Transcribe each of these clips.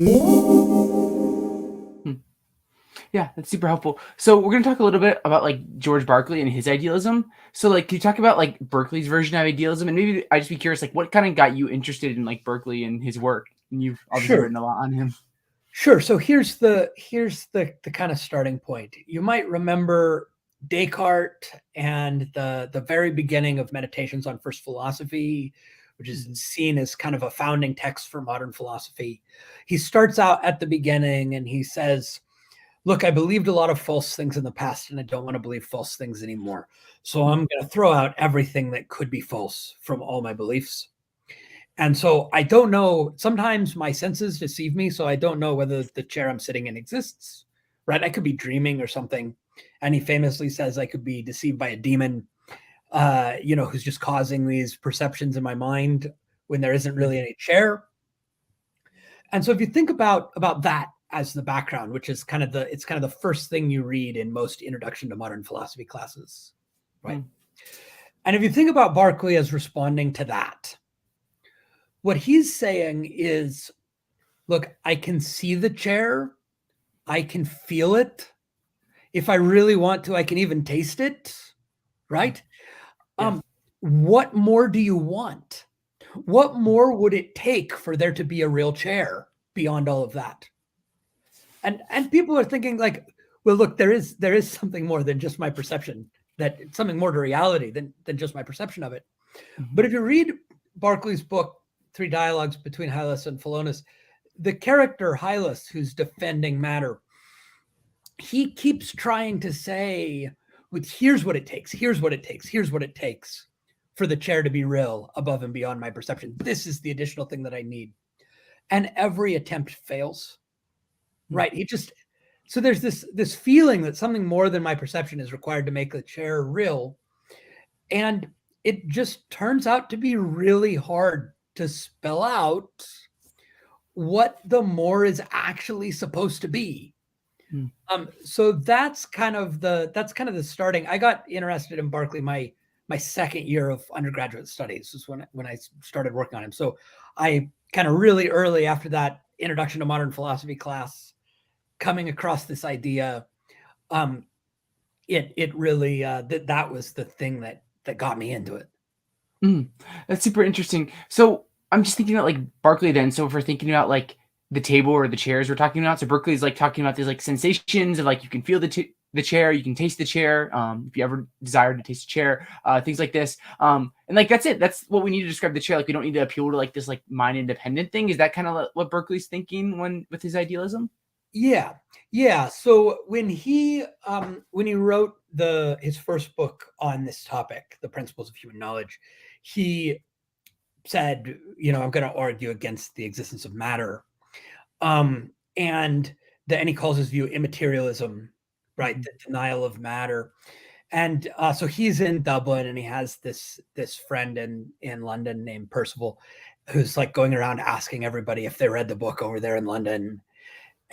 Hmm. Yeah, that's super helpful. So we're gonna talk a little bit about like George Berkeley and his idealism. So like, can you talk about like Berkeley's version of idealism, and maybe I just be curious, like, what kind of got you interested in like Berkeley and his work? And you've obviously Sure, written a lot on him. sure. So here's the kind of starting point. You might remember Descartes and the very beginning of Meditations on First Philosophy, which is Mhm. seen as kind of a founding text for modern philosophy. He starts out at the beginning and he says, "Look, I believed a lot of false things in the past, and I don't want to believe false things anymore. So I'm going to throw out everything that could be false from all my beliefs." And so I don't know. Sometimes my senses deceive me. So I don't know whether the chair I'm sitting in exists, right? I could be dreaming or something. And he famously says I could be deceived by a demon, who's just causing these perceptions in my mind when there isn't really any chair. And so if you think about that as the background, which is it's kind of the first thing you read in most introduction to modern philosophy classes, right? Mm. And if you think about Berkeley as responding to that, what he's saying is, look, I can see the chair, I can feel it. If I really want to, I can even taste it, Mm. right? Yeah. Um, what more do you want? What more would it take for there to be a real chair beyond all of that? And people are thinking like, well, look, there is something more than just my perception, that it's something more to reality than just my perception of it. Mhm. But if you read Berkeley's book, Three Dialogues Between Hylas and Philonous, the character Hylas, who's defending matter, he keeps trying to say, here's what it takes, here's what it takes, here's what it takes for the chair to be real above and beyond my perception. This is the additional thing that I need. And every attempt fails, Mm. right? He just, so there's this feeling that something more than my perception is required to make the chair real. And it just turns out to be really hard to spell out what the more is actually supposed to be. Mm. So that's kind of the starting. I got interested in Berkeley my second year of undergraduate studies is when I started working on him. So I kind of really early after that introduction to modern philosophy class, coming across this idea, um, it really that was the thing that got me into it. Mm. That's super interesting. So I'm just thinking about like Berkeley then. So if we're thinking about like the table or the chairs we're talking about, so Berkeley's like talking about these like sensations of like you can feel the chair, you can taste the chair, if you ever desire to taste a chair, things like this. And like that's it. That's what we need to describe the chair. Like we don't need to appeal to like this like mind independent thing. Is that kind of what Berkeley's thinking when with his idealism? Yeah, yeah. So when he wrote the his first book on this topic, The Principles of Human Knowledge, he said, I'm going to argue against the existence of matter, and and he calls his view immaterialism, right? Mhm. The denial of matter. And so he's in Dublin, and he has this friend in London named Percival, who's like going around asking everybody if they read the book over there in London.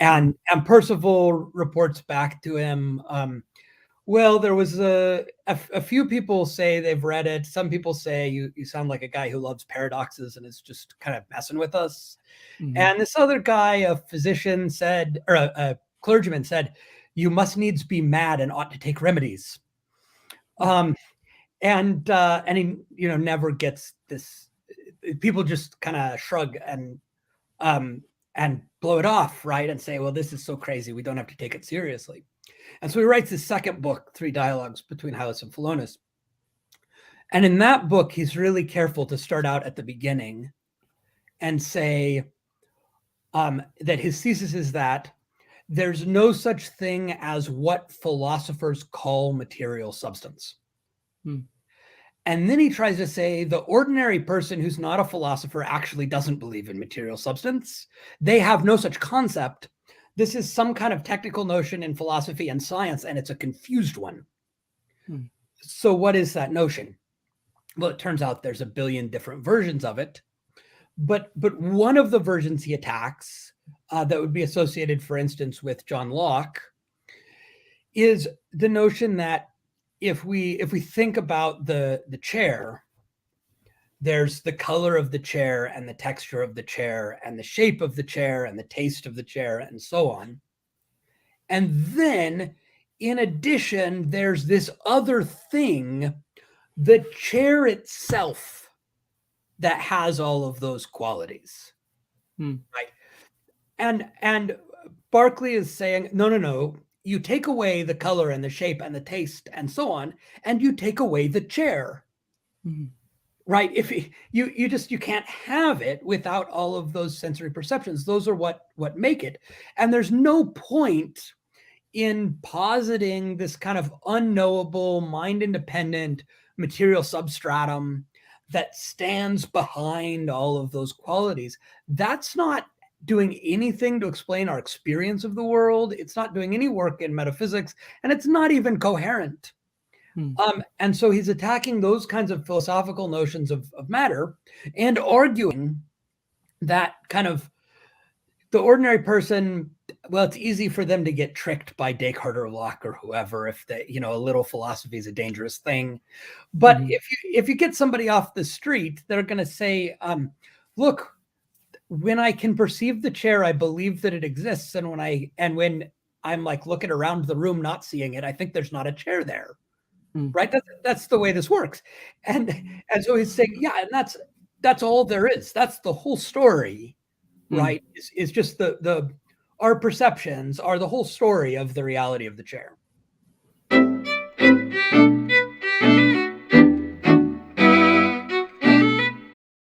Mm. And Percival reports back to him, well, there was a few people say they've read it. Some people say you sound like a guy who loves paradoxes and is just kind of messing with us. Mhm. And this other guy, a physician, said, or a clergyman said, you must needs be mad and ought to take remedies. Mm. Um, and he never gets this. People just kind of shrug um, and blow it off, right? And say, well, this is so crazy, we don't have to take it seriously. And so he writes his second book, Three Dialogues Between Hylas and Philonous. And in that book, he's really careful to start out at the beginning and say that his thesis is that there's no such thing as what philosophers call material substance. Mm. And then he tries to say the ordinary person who's not a philosopher actually doesn't believe in material substance. They have no such concept. This is some kind of technical notion in philosophy and science, and it's a confused one. Mm. So, what is that notion? Well, it turns out there's a billion different versions of it. But one of the versions he attacks, that would be associated, for instance, with John Locke, is the notion that if we think about the chair, there's the color of the chair and the texture of the chair and the shape of the chair and the taste of the chair and so on. And then, in addition, there's this other thing, the chair itself, that has all of those qualities. Right? And Berkley is saying, no, you take away the color and the shape and the taste and so on, and you take away the chair. Right? If you can't have it without all of those sensory perceptions. Those are what make it. And there's no point in positing this kind of unknowable, mind-independent material substratum that stands behind all of those qualities. That's not doing anything to explain our experience of the world. It's not doing any work in metaphysics, and it's not even coherent. And so he's attacking those kinds of philosophical notions of matter and arguing that kind of the ordinary person, well, it's easy for them to get tricked by Descartes or Locke or whoever if they, a little philosophy is a dangerous thing. But if you get somebody off the street, they're going to say, look, when I can perceive the chair, I believe that it exists. And when I'm like looking around the room, not seeing it, I think there's not a chair there. Right? That's the way this works. And so he's saying, yeah, and that's all there is. That's the whole story, right? Is just our perceptions are the whole story of the reality of the chair.